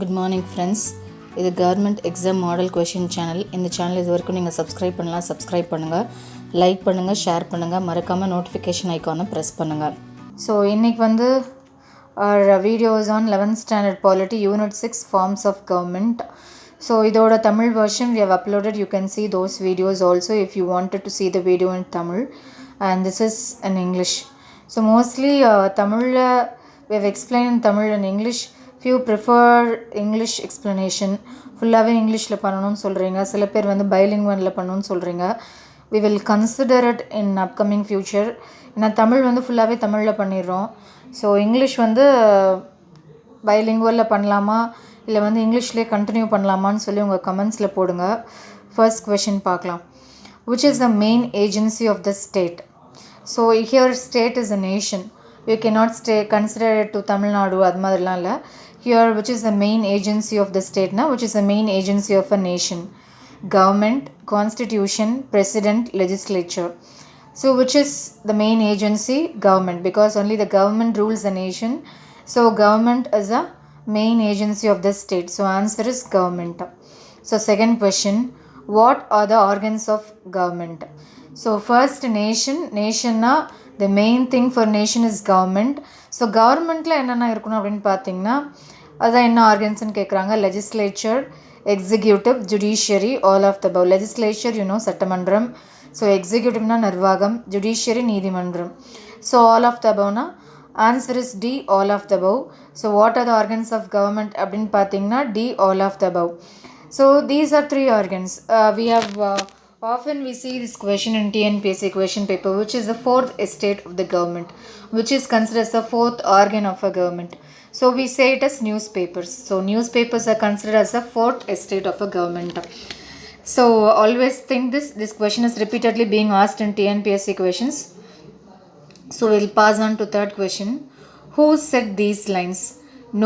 Good morning friends. இது government exam model question channel. இந்த channel இது வரைக்கும் நீங்கள் சப்ஸ்கிரைப் பண்ணுங்கள், லைக் பண்ணுங்கள், ஷேர் பண்ணுங்கள், மறக்காமல் நோட்டிஃபிகேஷன் ஐக்கானை ப்ரெஸ் பண்ணுங்கள். ஸோ இன்றைக்கி வந்து our videos on 11th standard polity unit 6 forms of government. So இதோட Tamil version we have uploaded. You can see those videos also if you wanted to see the video in Tamil, and this is in English. So mostly தமிழில் we have explained in Tamil and English. Few prefer English explanation. ஃபுல்லாகவே இங்கிலீஷில் பண்ணணும்னு சொல்கிறீங்க, சில பேர் வந்து பைலிங்குவலில் பண்ணணும்னு சொல்கிறீங்க. We will consider it in upcoming future. ஏன்னா தமிழ் வந்து ஃபுல்லாகவே தமிழில் பண்ணிடுறோம். ஸோ இங்கிலீஷ் வந்து பைலிங்குவலில் பண்ணலாமா இல்லை வந்து இங்கிலீஷ்லேயே கண்டினியூ பண்ணலாமான்னு சொல்லி உங்கள் கமெண்ட்ஸில் போடுங்க. ஃபர்ஸ்ட் கொஷின் பார்க்கலாம். Which is the main agency of the state? So here state is a nation. You cannot consider it to Tamil Nadu, அது மாதிரிலாம் இல்லை. Here which is the main agency of the state now, which is the main agency of a nation? Government, constitution, president, legislature. So which is the main agency? Government, because only the government rules the nation. So government is a main agency of the state. So answer is government. So second question, what are the organs of government? So first nation na the main thing for nation is government. So கவர்மெண்ட்டில் என்னென்ன இருக்கணும் அப்படின்னு பார்த்தீங்கன்னா அதான் என்ன ஆர்கன்ஸ்ன்னு கேட்குறாங்க. Legislature, executive, judiciary, all of the above. Legislature சட்டமன்றம், ஸோ எக்ஸிக்யூட்டிவ்னா நிர்வாகம், ஜுடிஷியரி நீதிமன்றம். ஸோ ஆல் ஆஃப் த பவ்னா answer is D, all of the above. So what are the organs of government அப்படின்னு பார்த்தீங்கன்னா D, all of the above. So these are three organs. We have often we see this question in TNPSC question paper, which is the fourth estate of the government, which is considered as the fourth organ of a government. So we say it as newspapers. So newspapers are considered as the fourth estate of a government. So always think this question is repeatedly being asked in TNPSC questions. So we'll pass on to third question. Who said these lines?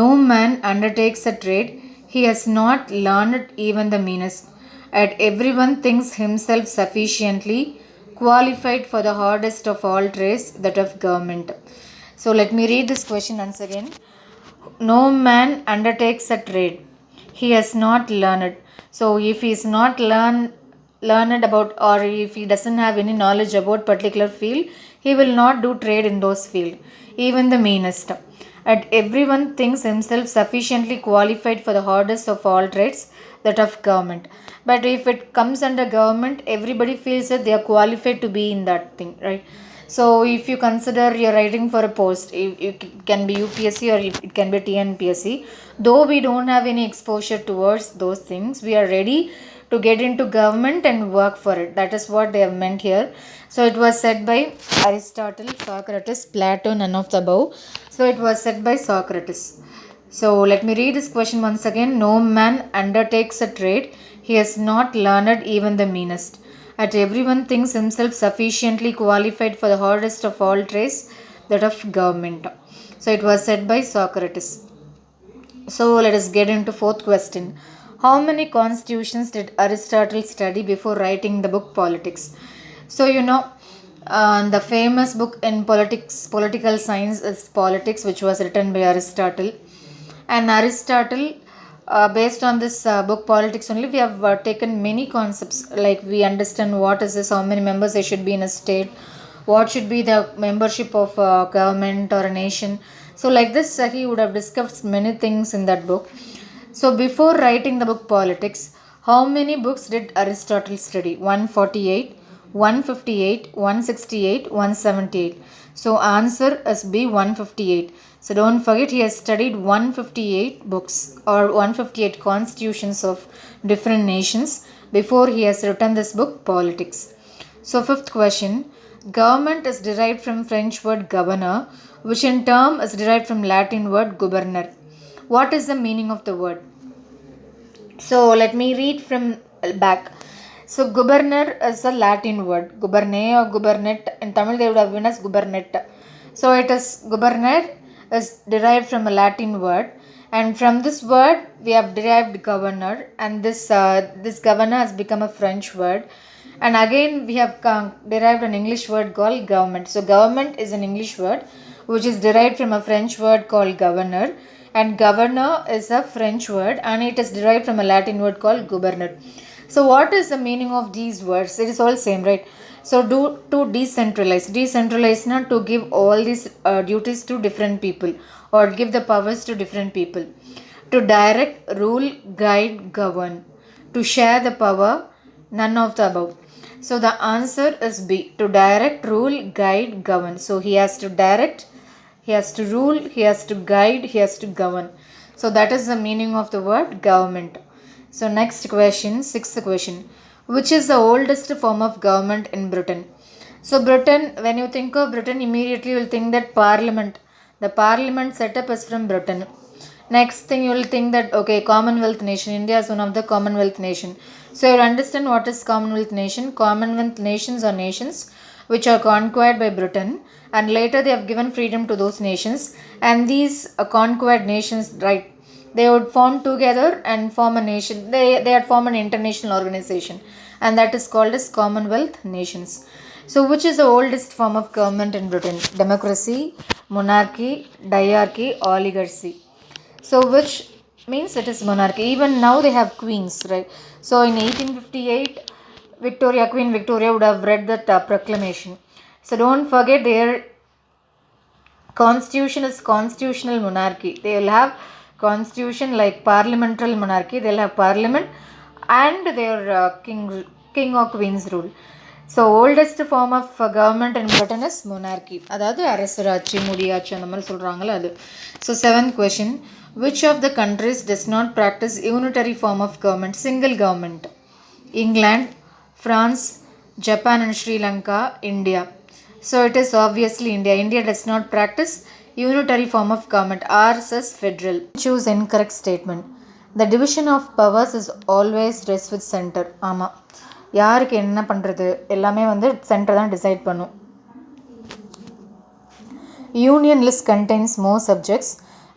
No man undertakes a trade he has not learned even the meanest. At everyone thinks himself sufficiently qualified for the hardest of all trades, that of government. So let me read this question once again. No man undertakes a trade he has not learned. So if he is not learned about, or if he doesn't have any knowledge about particular field, he will not do trade in those field, even the meanest. At everyone thinks himself sufficiently qualified for the hardest of all trades, that of government. But if it comes under government, everybody feels that they are qualified to be in that thing, right? So if you consider you're writing for a post, it can be UPSC or it can be TNPSC. Though we don't have any exposure towards those things, we are ready to get into government and work for it. That is what they have meant here. So it was said by Aristotle, Socrates, Plato, none of the above. So it was said by Socrates. So let me read this question once again. No man undertakes a trade he has not learned even the meanest. At everyone thinks himself sufficiently qualified for the hardest of all trades, that of government. So it was said by Socrates. So let us get into fourth question. How many constitutions did Aristotle study before writing the book Politics? So the famous book in political science is Politics, which was written by Aristotle. And Aristotle, based on this book Politics only, we have taken many concepts, like we understand what is this, how many members there should be in a state, what should be the membership of a government or a nation. So like this he would have discussed many things in that book. So before writing the book Politics, how many books did Aristotle study? 148, 158, 168, 178. So answer is B, 158. So don't forget, he has studied 158 books or 158 constitutions of different nations before he has written this book Politics. So fifth question, government is derived from French word governor, which in turn is derived from Latin word gouverneur. What is the meaning of the word? So let me read from back. So gouverneur is a Latin word. Gouverne or gouvernet, in Tamil they would have given as gouvernet. So it is gouverneur is derived from a Latin word, and from this word we have derived governor, and this governor has become a French word, and again we have derived an English word called government. So government is an English word which is derived from a French word called governor, and governor is a French word and it is derived from a Latin word called governor. So what is the meaning of these words? It is all same, right? So to decentralize not to give all these duties to different people or give the powers to different people. To direct, rule, guide, govern. To share the power, none of the above. So the answer is B. To direct, rule, guide, govern. So he has to direct, he has to rule, he has to guide, he has to govern. So that is the meaning of the word government. So next question, sixth question. Which is the oldest form of government in Britain? So Britain, when you think of Britain, immediately you will think that parliament. The parliament setup is from Britain. Next thing you will think that okay, Commonwealth nation. India is one of the Commonwealth nation. So you understand what is Commonwealth nation. Commonwealth nations are nations which are conquered by Britain and later they have given freedom to those nations, and these conquered nations, right, they would form together and form a nation. They had formed an international organization and that is called as Commonwealth nations. So which is the oldest form of government in Britain? Democracy, monarchy, diarchy, oligarchy. So which means it is monarchy. Even now they have queens, right? So in 1858, Queen Victoria would have read that proclamation. So don't forget their constitution is constitutional monarchy. They will have constitution like parliamentary monarchy. They will have parliament and their king or queen's rule. So oldest form of government in Britain is monarchy. அதாவது அரசராட்சி முடியாட்சி அந்த மாதிரி சொல்கிறாங்களே அது. So seventh question. Which of the countries does not practice unitary form of government, single government? England, France, Japan and Sri Lanka, India. So it is obviously India. India does not practice unitary form of government. Ours is federal. Choose incorrect statement. The division of powers is always rests with center. ஆமாம், யாருக்கு என்ன பண்ணுறது எல்லாமே வந்து centre தான் decide பண்ணும். Union list contains more subjects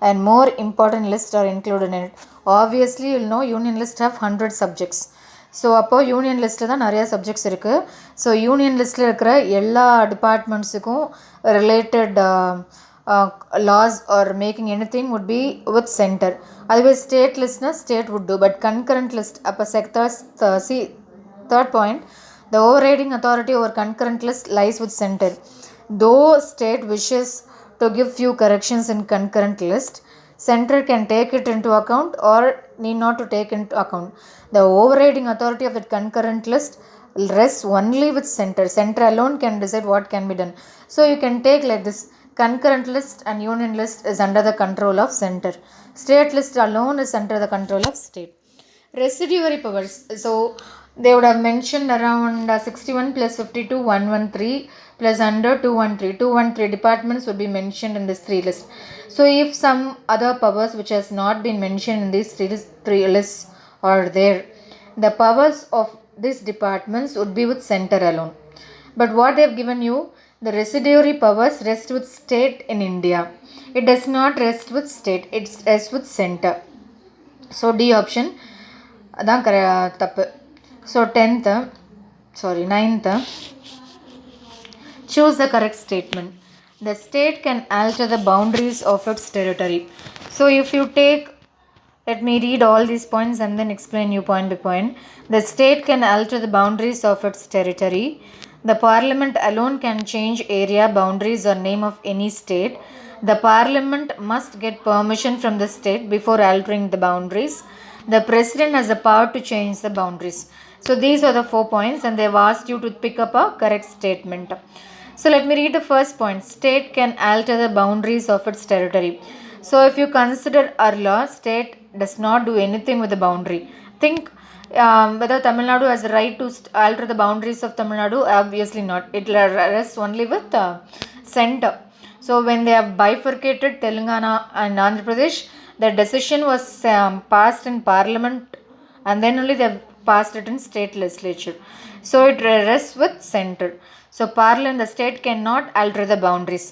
and more important lists are included in it. Obviously you'll know union list have 100 subjects. So அப்போது union லிஸ்ட்டில் தான் நிறையா சப்ஜெக்ட்ஸ் இருக்குது. ஸோ யூனியன் லிஸ்ட்டில் இருக்கிற எல்லா டிபார்ட்மெண்ட்ஸுக்கும் related laws or making anything would be with center. Otherwise state listna state would do, but concurrent list upper sectors. See third point, the overriding authority over concurrent list lies with center. Though state wishes to give few corrections in concurrent list, center can take it into account or need not to take into account. The overriding authority of the concurrent list rests only with center. Center alone can decide what can be done. So you can take like this: concurrent list and union list is under the control of center. State list alone is under the control of state. Residuary powers. So they would have mentioned around 61 plus 52, 113 plus under 213. 213 departments would be mentioned in this three list. So if some other powers which has not been mentioned in these three lists are there, the powers of these departments would be with center alone. But what they have given you, the residuary powers rest with state in India. It does not rest with state, it rests with center. So D option அதான் தப்பு. So 9th, choose the correct statement. The state can alter the boundaries of its territory. So if you take, let me read all these points and then explain you point by point. The state can alter the boundaries of its territory. The parliament alone can change area, boundaries or name of any state. The parliament must get permission from the state before altering the boundaries. The president has the power to change the boundaries. So these are the 4 points and they have asked you to pick up a correct statement. So let me read the first point. State can alter the boundaries of its territory. So if you consider our law, state does not do anything with the boundary. Think whether Tamil Nadu has the right to alter the boundaries of Tamil Nadu. Obviously not. It rests only with center. So when they have bifurcated Telangana and Andhra Pradesh, the decision was passed in parliament and then only they have passed it in state legislature. So it rests with center. So the state cannot alter the boundaries.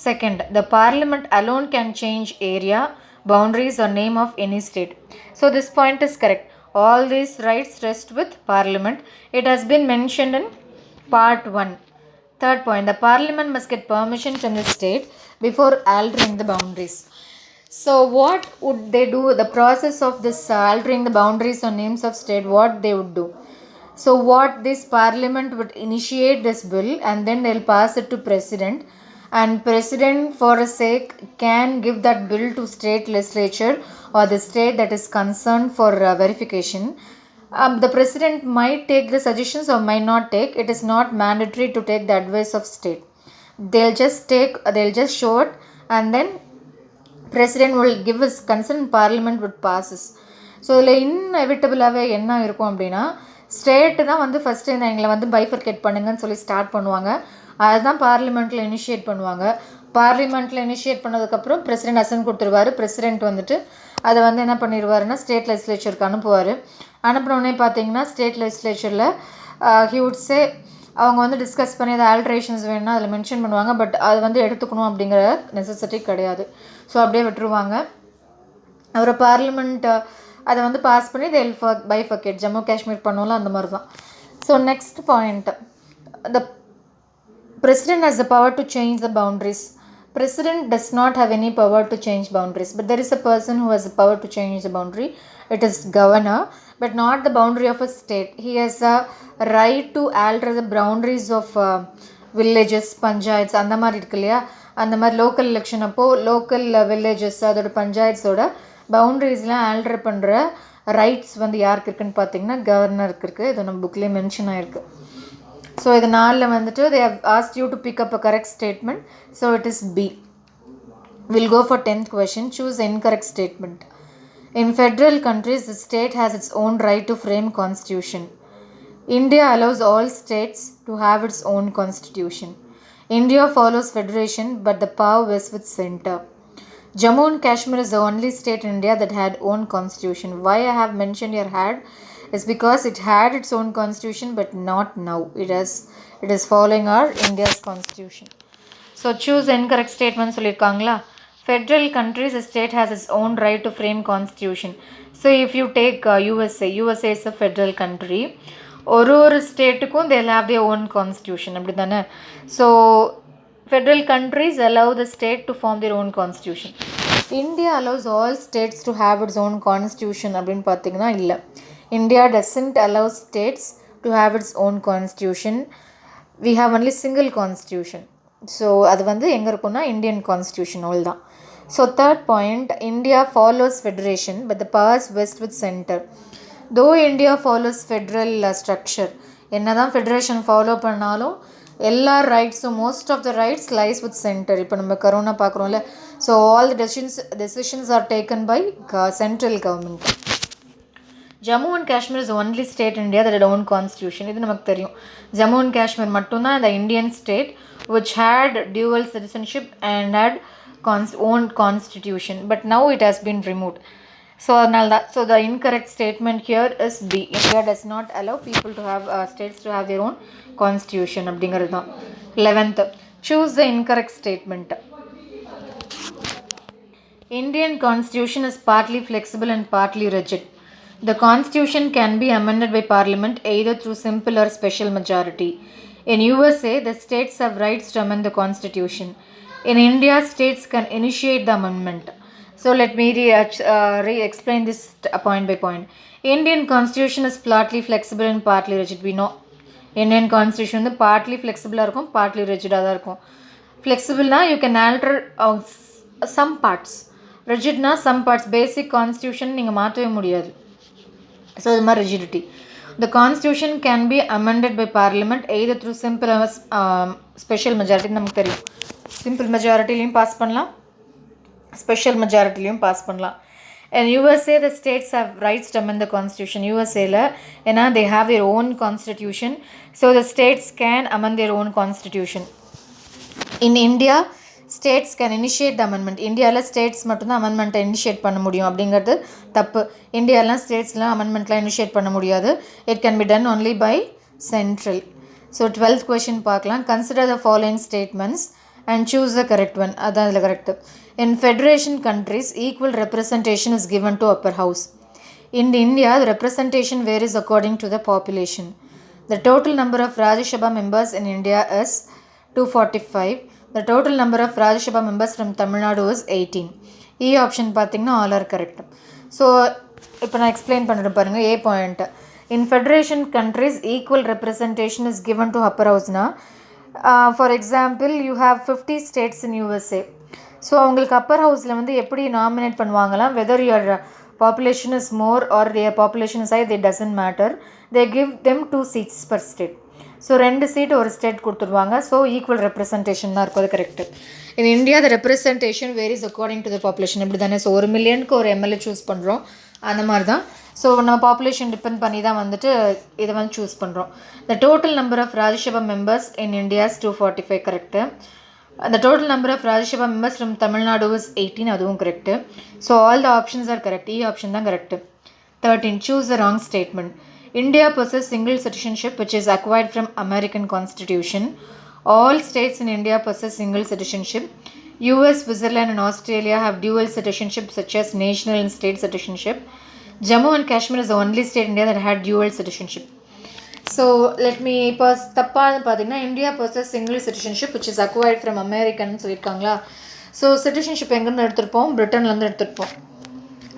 Second, the parliament alone can change area, boundaries or name of any state. So this point is correct. All these rights rest with parliament. It has been mentioned in part 1. Third point, the parliament must get permission from the state before altering the boundaries. So what would they do? The process of this altering the boundaries or names of state, what they would do? So what this parliament would initiate this bill and then they'll pass it to president, and president for a sake can give that bill to state legislature or the state that is concerned for verification. The president might take the suggestions or might not take. It is not mandatory to take the advice of state. They'll just show it, and then president will give his consent, parliament would passes. So இதில் இன்எவிட்டபிளாகவே என்ன இருக்கும் அப்படின்னா, state தான் வந்து first எங்களை வந்து bifurcate பண்ணுங்கன்னு சொல்லி ஸ்டார்ட் பண்ணுவாங்க. அதுதான் பார்லிமெண்ட்டில் இனிஷியேட் பண்ணுவாங்க. பார்லிமெண்ட்டில் இனிஷியேட் பண்ணதுக்கப்புறம் பிரசிடென்ட் அசன் கொடுத்துருவார். பிரசிடென்ட் வந்துட்டு அதை வந்து என்ன பண்ணிடுவாருன்னா ஸ்டேட் லெஜிஸ்லேச்சருக்கு அனுப்புவார். அனுப்பினோடனே பார்த்தீங்கன்னா ஸ்டேட் லெஜிஸ்லேச்சரில் ஹி வுட் சே அவங்க வந்து டிஸ்கஸ் பண்ணி அதை ஆல்ட்ரேஷன்ஸ் வேணும்னா அதில் மென்ஷன் பண்ணுவாங்க. பட் அது வந்து எடுத்துக்கணும் அப்படிங்கிற நெசசிட்டி கிடையாது. ஸோ அப்படியே விட்டுருவாங்க. அப்புறம் பார்லிமெண்ட் அதை வந்து பாஸ் பண்ணி தெல் பைஃபர்கேட், ஜம்மு காஷ்மீர் பண்ணுவோம்ல அந்த மாதிரி தான். So next point, the president has the power to change the boundaries. President does not have any power to change boundaries, but there is a person who has the power to change the boundary. It is governor, but not the boundary of a state. He has a right to alter the boundaries of villages, panchayats அந்த மாதிரி இருக்கு இல்லையா, அந்த மாதிரி local election அப்போது local villages அதோட பஞ்சாயத்ஸோட பவுண்ட்ரிஸ்லாம் alter பண்ணுற rights வந்து யாருக்கு இருக்குன்னு பார்த்தீங்கன்னா கவர்னருக்கு இருக்குது. இது நம்ம புக்லேயே மென்ஷன் ஆகிருக்கு. ஸோ இது 4ல் வந்துட்டு they have asked you to pick up a correct statement. So it is B. We'll go for 10th question. Choose incorrect statement. In federal countries, the state has its own right to frame constitution. India allows all states to have its own constitution. India follows federation, but the power rests with center. Jammu and Kashmir is the only state in India that had own constitution. Why I have mentioned here had is because it had its own constitution, but not now. It is following our India's constitution. So choose incorrect statement சொல்லிருக்காங்களா. Federal countries, a state has its own right to frame constitution. So if you take USA is a federal country. ஒரு ஸ்டேட்டுக்கும் they'll have their own constitution அப்படி தானே. So federal countries allow the state to form their own constitution. India allows all states to have its own constitution அப்படின்னு பார்த்தீங்கன்னா இல்லை. India doesn't allow states to have its own constitution. We have only single constitution. So அது வந்து எங்கே இருக்குன்னா Indian constitution all தான். So third point, India follows federation, but the powers vest with center. Though India follows federal structure, என்னதான் federation follow பண்ணாலும் எல்லா ரைட்ஸும் most of the rights lies with centre. இப்போ நம்ம கரோனா பார்க்குறோம்ல. So all the decisions are taken by central government. Jammu and Kashmir is only state in India that own constitution. இது நமக்கு தெரியும். ஜம்மு அண்ட் காஷ்மீர் மட்டும்தான் இந்த Indian state which had dual citizenship and had own constitution, but now it has been removed. So so the incorrect statement here is B. India does not allow people to have states to have their own constitution அப்படிங்கிறது தான். 11th, choose the incorrect statement. Indian constitution is partly flexible and partly rigid. The constitution can be amended by parliament either through simple or special majority. In USA, the states have rights to amend the constitution. In India, states can initiate the amendment. So let me re-explain this point by point. Indian constitution is partly flexible and partly rigid. We know Indian constitution is partly flexible and partly rigid. Flexible na you can alter some parts. Rigid na some parts. Basic constitution ninga maathave mudiyadhu. So இது மாதிரி rigidity. The constitution can be amended by parliament either through simple or special majority. நமக்கு தெரியும் simple மெஜாரிட்டிலையும் pass பண்ணலாம், special மெஜாரிட்டிலையும் pass பண்ணலாம். And USA, the states have rights to amend the constitution. USAல ஏன்னா they have their own constitution, so the states can amend their own constitution. In India, states can initiate the amendment. இந்தியாவில் states மட்டும்தான் அமெண்ட்மெண்ட்டை initiate பண்ண முடியும் அப்படிங்கிறது தப்பு. இந்தியாலாம் ஸ்டேட்ஸ்லாம் அமெண்ட்மெண்ட்லாம் initiate பண்ண முடியாது. It can be done only by central. So 12th question பார்க்கலாம். Consider the following statements and choose the correct one. அதான் இதில் correct. In federation countries, equal representation is given to upper house. In India, the representation varies according to the population. The total number of Rajya Sabha members in India is 245. The total number of Rajya Sabha members from Tamil Nadu is 18. இ option பார்த்திங்கன்னா all are correct. So இப்போ நான் explain பண்ணுறேன் பாருங்கள். A point, in federation countries equal representation is given to upper ஹவுஸ்னா, for example you have 50 states in USA. So அவங்களுக்கு upper ஹவுஸில் வந்து எப்படி நாமினேட் பண்ணுவாங்களாம், whether your population is more or their population is high, it doesn't matter, they give them 2 seats per state. So 2 seat ஒரு state கொடுத்துருவாங்க. So equal representation தான் இருக்கும், அது correct. In India the representation varies according to the population, இப்படி தானே. So 1 மில்லியனுக்கு ஒரு MLA choose பண்ணுறோம், அந்த மாதிரி தான். ஸோ நம்ம பாப்புலேஷன் டிபெண்ட் பண்ணி தான் வந்துட்டு இதை வந்து சூஸ் பண்ணுறோம். The total number of Rajya Sabha members in India is 245, correct. The total number of Rajya Sabha members from Tamil Nadu is 18, அதுவும் correct. So all the options are correct. E option தான் correct. 13. Choose the wrong statement. India possesses single citizenship which is acquired from American Constitution. All states in India possess single citizenship. US, Switzerland and Australia have dual citizenship such as national and state citizenship. Jammu and Kashmir is the only state in India that had dual citizenship. So let me இப்போ தப்பாக பார்த்தீங்கன்னா India pursues single citizenship which is acquired from அமெரிக்கன்னு சொல்லியிருக்காங்களா. So citizenship எங்கேருந்து எடுத்திருப்போம், பிரிட்டன்லேருந்து எடுத்திருப்போம்.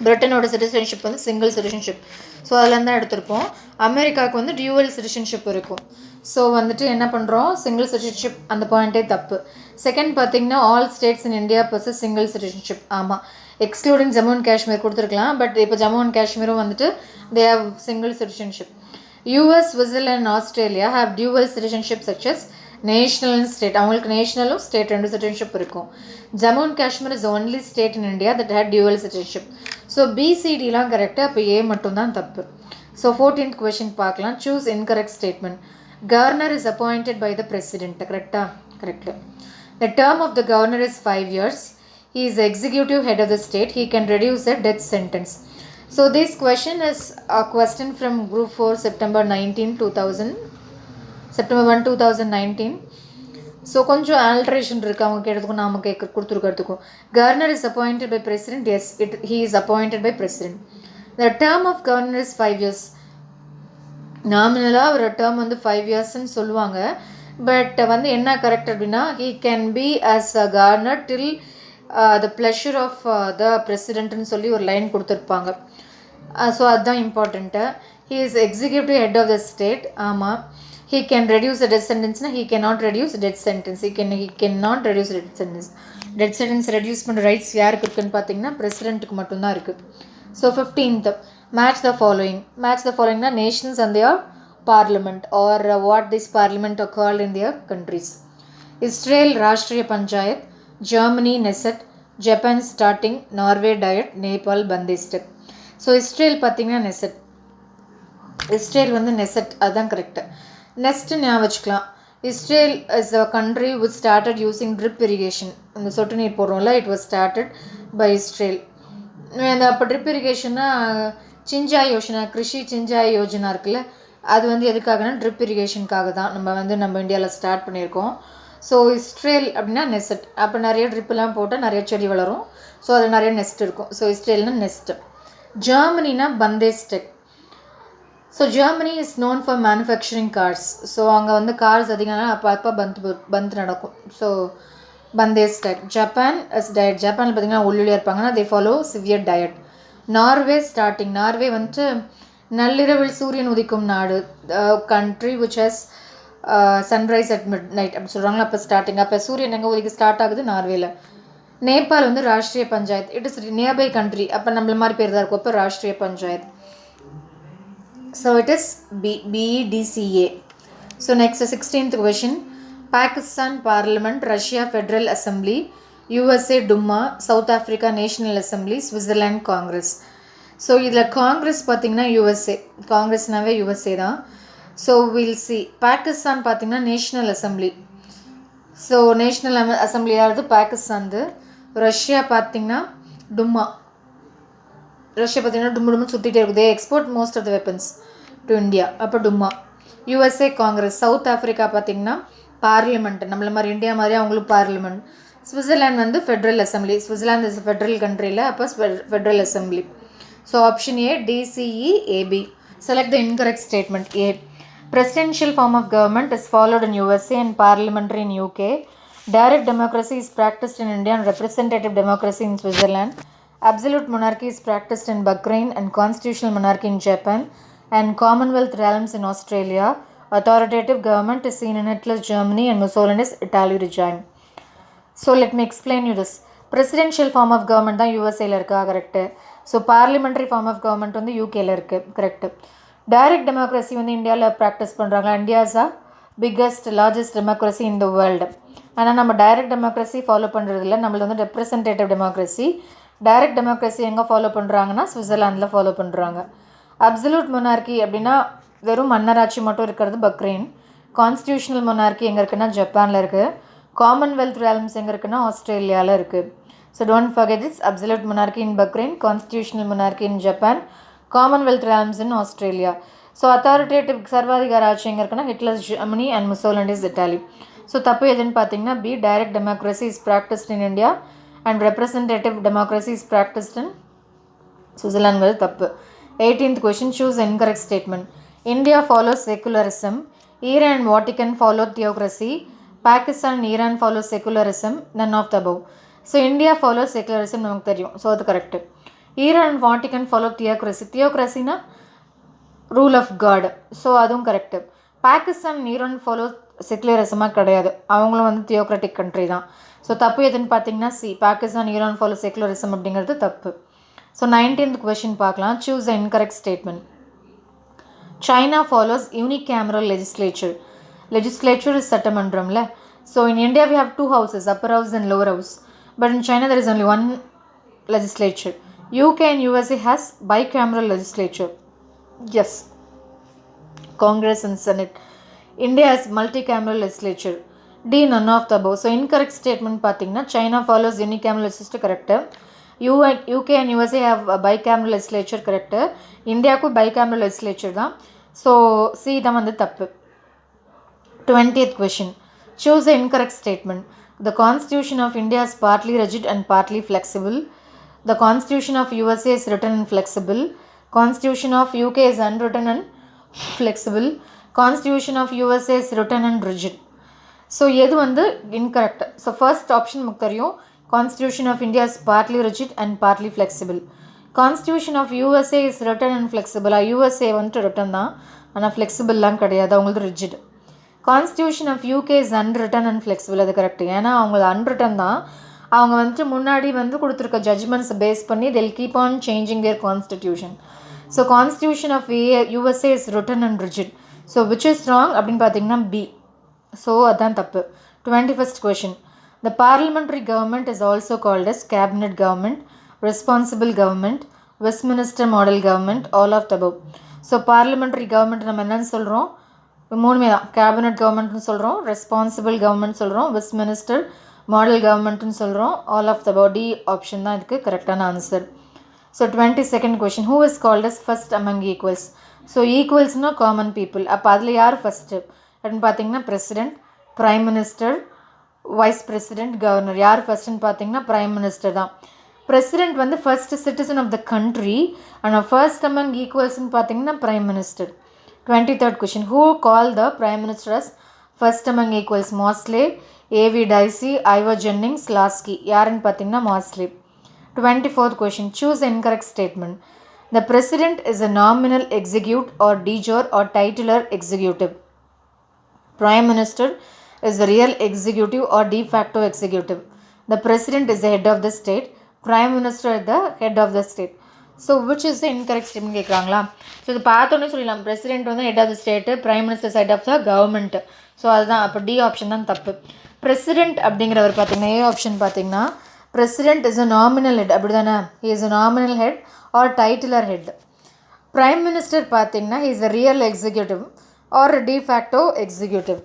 பிரிட்டனோட சிட்டிசன்ஷிப் வந்து சிங்கிள் சிட்டிசன்ஷிப், ஸோ அதுலேருந்து தான் எடுத்திருப்போம். அமெரிக்காவுக்கு வந்து டியூவல் சிட்டிசன்ஷிப் இருக்கும். ஸோ வந்துட்டு என்ன பண்ணுறோம், சிங்கிள் சிட்டிசன்ஷிப், அந்த பாயிண்ட்டே தப்பு. செகண்ட் பார்த்தீங்கன்னா all states in India pursues single citizenship, ஆமாம், எக்ஸ்க்ளூடிங் ஜம்மு அண்ட் காஷ்மீர் கொடுத்துருக்கலாம். பட் இப்போ ஜம்மு அண்ட் காஷ்மீரும் வந்துட்டு they have single citizenship. US, Switzerland and Australia have dual citizenship such as national and state. அவங்களுக்கு நேஷனலும் ஸ்டேட் 2 citizenship இருக்கும். Jammu and Kashmir is only state in India that had dual citizenship. So பிசிடிலாம் கரெக்டாக, அப்போ A மட்டும்தான் தப்பு. So 14th question பார்க்கலாம். Choose incorrect statement. Governor is appointed by the president, கரெக்டா? Correct. The term of the governor is 5 years. He is the executive head of the state. He can reduce a death sentence. So this question is a question from Group 4 September 1, 2019. So கொஞ்சம் alteration இருக்குது அவங்க கேட்டதுக்கும் நாம் கொடுத்துருக்கிறதுக்கும். Governor is appointed by president, yes he is appointed by president. The term of governor is 5 years. நாமினலாக ஒரு term வந்து 5 yearsன்னு சொல்லுவாங்க. பட் வந்து என்ன கரெக்ட் அப்படின்னா, he can be as a governor till the pleasure of the பிரசிடென்ட்னு சொல்லி ஒரு லைன் கொடுத்துருப்பாங்க. ஸோ அதுதான் important. He is executive head of the state, ஆமாம். He can reduce the death சென்டென்ஸ்னால் he can not reduce death sentence, he can not reduce death sentence. Death sentence reduce பண்ணுற rights யாருக்கு இருக்குதுன்னு பார்த்தீங்கன்னா பிரசிடென்ட்டுக்கு மட்டும்தான் இருக்குது. So 15th, match the following. Match the ஃபாலோயிங்னா nations and their parliament are what this parliament are called in their countries. Israel Rashtriya Panchayat, Germany Knesset, Japan Storting, Norway Diet, Nepal Bundestag. So Israel பார்த்திங்கன்னா Knesset, Israel வந்து Knesset, அதுதான் correct. Next ஞாபகம் வச்சுக்கலாம். Israel is a country which started using drip irrigation. இந்த சொட்டு நீர் போடுறோம்ல, it was started by Israel. இந்த அப்போ ட்ரிப் இரிகேஷன்னா சிஞ்சாய் யோஜனா, கிருஷி சிஞ்சாய் யோஜனா இருக்குல்ல, அது வந்து எதுக்காகனா ட்ரிப் இரிகேஷனுக்காக தான் நம்ம இந்தியாவில் ஸ்டார்ட் பண்ணியிருக்கோம். ஸோ இஸ்ரேல் அப்படின்னா நெஸ்ட், அப்போ நிறைய ட்ரிப்பெலாம் போட்டால் நிறைய செடி வளரும். ஸோ அது நிறைய நெஸ்ட் இருக்கும். ஸோ இஸ்ரேல்னா நெஸ்ட்டு. ஜெர்மனினா Bundestag. So Germany is known for manufacturing cars. So அங்கே வந்து கார்ஸ் அதிகம்னா அப்போ பந்த் நடக்கும். So Bundestag. Japan is diet. ஜப்பானில் பார்த்திங்கன்னா ஒல்லியாக இருப்பாங்கன்னா they follow severe diet. Norway starting. Norway வந்துட்டு நள்ளிரவில் சூரியன் உதிக்கும் நாடு, country which has sunrise at midnight அப்படி சொல்கிறாங்களா, அப்போ ஸ்டார்டிங். அப்போ சூரியன் எங்கே உதிக்க ஸ்டார்ட் ஆகுது, நார்வேல. நேபாள் வந்து Rashtriya Panchayat, it is nearby country, அப்போ நம்மள மாதிரி பேர் தான் இருக்கும், அப்போ Rashtriya Panchayat. So it is BEDCA. So next 16th question. Pakistan parliament, Russia federal assembly, USA Duma, South Africa national assembly, Switzerland congress. So இதில் காங்கிரஸ் பார்த்திங்கன்னா USA, காங்கிரஸ்னாவே USA தான். So will see. பாகிஸ்தான் பார்த்திங்கன்னா நேஷ்னல் அசம்பிளி. ஸோ நேஷ்னல் அசம்பிளியாவது பாகிஸ்தான்து. Russia பார்த்திங்கன்னா Duma. Russia பார்த்திங்கன்னா டும்முன்னு சுற்றிட்டே இருக்குது. Export most of the weapons to India, அப்போ டுமா. USA காங்கிரஸ். சவுத் ஆஃப்ரிக்கா பார்த்திங்கன்னா பார்லிமெண்ட், நம்மள மாதிரி இந்தியா மாதிரி அவங்களும் பார்லிமெண்ட். சுவிட்சர்லாந்து வந்து Federal assembly. Switzerland is Federal கண்ட்ரியில், அப்போ Federal assembly. So option A, DCE, AB. Select the incorrect statement. A. Presidential form of government is followed in USA and parliamentary in UK. Direct democracy is practiced in India and representative democracy in Switzerland. Absolute monarchy is practiced in Bahrain and constitutional monarchy in Japan and Commonwealth realms in Australia. Authoritative government is seen in Hitler's Germany and Mussolini's Italy regime. So let me explain you this. Presidential form of government தான் யூஎஸ்ஏல இருக்கா correct. So parliamentary form of government வந்து யூகேல இருக்குது correct. Direct democracy வந்து இந்தியாவில் practice பண்ணுறாங்க. India's biggest largest democracy in the world. ஆனால் நம்ம டைரக்ட் டெமோக்ரஸி ஃபாலோ பண்ணுறதில்ல. நம்மளது வந்து ரெப்ரசன்டேட்டிவ் டெமோக்ரஸி. டைரக்ட் டெமோக்ரஸி எங்கே ஃபாலோ பண்ணுறாங்கன்னா சுவிட்சர்லாந்தில் ஃபாலோ பண்ணுறாங்க. அப்சல்யூட் மொனார்கி அப்படின்னா வெறும் மன்னராட்சி மட்டும் இருக்கிறது பக்ரைன். கான்ஸ்டியூஷனல் மொனார்கி எங்கே இருக்குன்னா ஜப்பானில் இருக்குது. காமன்வெல்த் realms எங்கே இருக்குன்னா ஆஸ்திரேலியாவில் இருக்குது. So don't forget this. Absolute monarchy in Bahrain, constitutional monarchy in Japan, commonwealth realms in Australia. So authoritative சர்வாதிகார ஆட்சி எங்கே இருக்குன்னா Hitler's Germany and Mussolini's Italy. So தப்பு எதுன்னு பார்த்தீங்கன்னா B, direct democracy is practised in India and representative democracy is practised in Switzerland தப்பு. 18th question, choose incorrect statement. India follows secularism. Iran and Vatican follow theocracy. Pakistan and Iran follow secularism. None of the above. So India follows secularism நமக்கு தெரியும். So அது correct. Iran and Vatican follow theocracy. தியோக்ரஸினா rule of God. So அதுவும் correct. Pakistan Iran follow செக்குலரிசமாக கிடையாது. அவங்களும் வந்து theocratic country தான். ஸோ தப்பு எதுன்னு பார்த்தீங்கன்னா C, Pakistan Iran follow secularism அப்படிங்கிறது தப்பு. ஸோ 19th question பார்க்கலாம். Choose the incorrect statement. China follows unicameral legislature. Legislature is சட்டமன்றம்ல. So in India we have two houses, upper house and lower house. But in China there is only one legislature. UK and USA has bicameral legislature. Yes. Congress and Senate. India has multicameral legislature. D, none of the above. So incorrect statement பார்த்தீங்கன்னா China follows unicameral legislature correct. UK and USA have a bicameral legislature correct. இந்தியாவுக்கும் bicameral legislature தான். So C தான் வந்து தப்பு. 20th question, choose the incorrect statement. The Constitution of India is partly rigid and partly flexible. The Constitution of USA is written and flexible. Constitution of UK is unwritten and flexible. Constitution of USA is written and rigid. So எது வந்து incorrect? So first option நமக்கு தெரியும். Constitution of India is partly rigid and partly flexible. Constitution of USA is written and flexible. USA வந்துட்டு written தான், ஆனால் ஃப்ளெக்சிபிள்லாம் கிடையாது, அவங்களது rigid. Constitution of UK is unwritten and flexible. அது கரெக்ட். ஏன்னா அவங்க unwritten தான். அவங்க வந்துட்டு முன்னாடி வந்து கொடுத்துருக்க ஜட்ஜ்மெண்ட்ஸை பேஸ் பண்ணி they'll keep on changing their constitution. So Constitution of USA is written and rigid. So which is wrong அப்படின்னு பார்த்தீங்கன்னா B. ஸோ அதான் தப்பு. 21st question. The parliamentary government is also called as cabinet government, responsible government, Westminster model government, all of the above. So parliamentary government நம்ம என்னன்னு சொல்கிறோம்? மூணுமே தான். Cabinet கவர்மெண்ட்னு சொல்கிறோம், ரெஸ்பான்சிபிள் கவர்மெண்ட் சொல்கிறோம், வெஸ்ட்மினிஸ்டர் மாடல் கவர்மெண்ட்னு சொல்கிறோம். All of the above option தான் இதுக்கு கரெக்டான answer. So 22nd question, who is called as first among equals? So ஈக்குவல்ஸ்னால் காமன் பீப்புள். அப்போ அதில் யார் ஃபஸ்ட்டு அப்படின்னு பார்த்தீங்கன்னா president, prime minister, vice president, governor. யார் ஃபஸ்ட்டுன்னு பார்த்தீங்கன்னா ப்ரைம் மினிஸ்டர் தான். பிரசிடெண்ட் வந்து first citizen of the country. ஆனால் ஃபர்ஸ்ட் அமங் ஈக்குவல்ஸ்ன்னு பார்த்தீங்கன்னா prime minister. 23rd question, who called the prime minister as first among equals? Mosley, A.V. Dicey, Ivor Jennings, Lasky. யாருன்னு பார்த்தீங்கன்னா Mosley. 24th question, choose the incorrect statement. The president is a nominal executive or de jure or titular executive. Prime minister is the real executive or de facto executive. The president is the head of the state. Prime minister is the head of the state. So which is the incorrect statement கேட்குறாங்களா? So இது பார்த்தோன்னே சொல்லிடலாம். President வந்து head of the state, prime minister head of the government. So அதுதான். அப்போ D option தான் தப்பு. President அப்படிங்கிறவர் பார்த்தீங்கன்னா ஏ ஆப்ஷன் பார்த்தீங்கன்னா president is a nominal head. அப்படி தானே? He is a nominal head or titular head. Prime minister பார்த்தீங்கன்னா he is a real executive or de facto executive.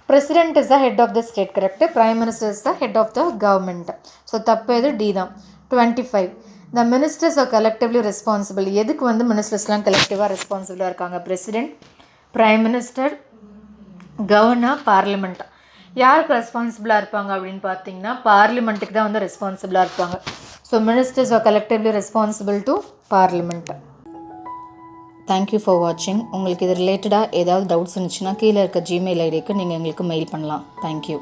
President is the head of the state correct. Prime minister is the head of the government. So தப்பு எது? D தான். 25, the ministers are collectively responsible. எதுக்கு வந்து மினிஸ்டர்ஸ்லாம் கலெக்டிவாக ரெஸ்பான்சிபிளாக இருக்காங்க? President, prime minister, governor, parliament. யாருக்கு ரெஸ்பான்சிபிளாக இருப்பாங்க அப்படின்னு பார்த்தீங்கன்னா பார்லிமெண்ட்டுக்கு தான் வந்து ரெஸ்பான்சிபிளாக இருப்பாங்க. So ministers are collectively responsible to parliament. Thank you for வாட்சிங். உங்களுக்கு இது ரிலேட்டடாக ஏதாவது டவுட்ஸ் இருந்துச்சுன்னா கீழே இருக்க ஜிமெயில் ஐடிக்கு நீங்கள் எங்களுக்கு மெயில் பண்ணலாம். தேங்க்யூ.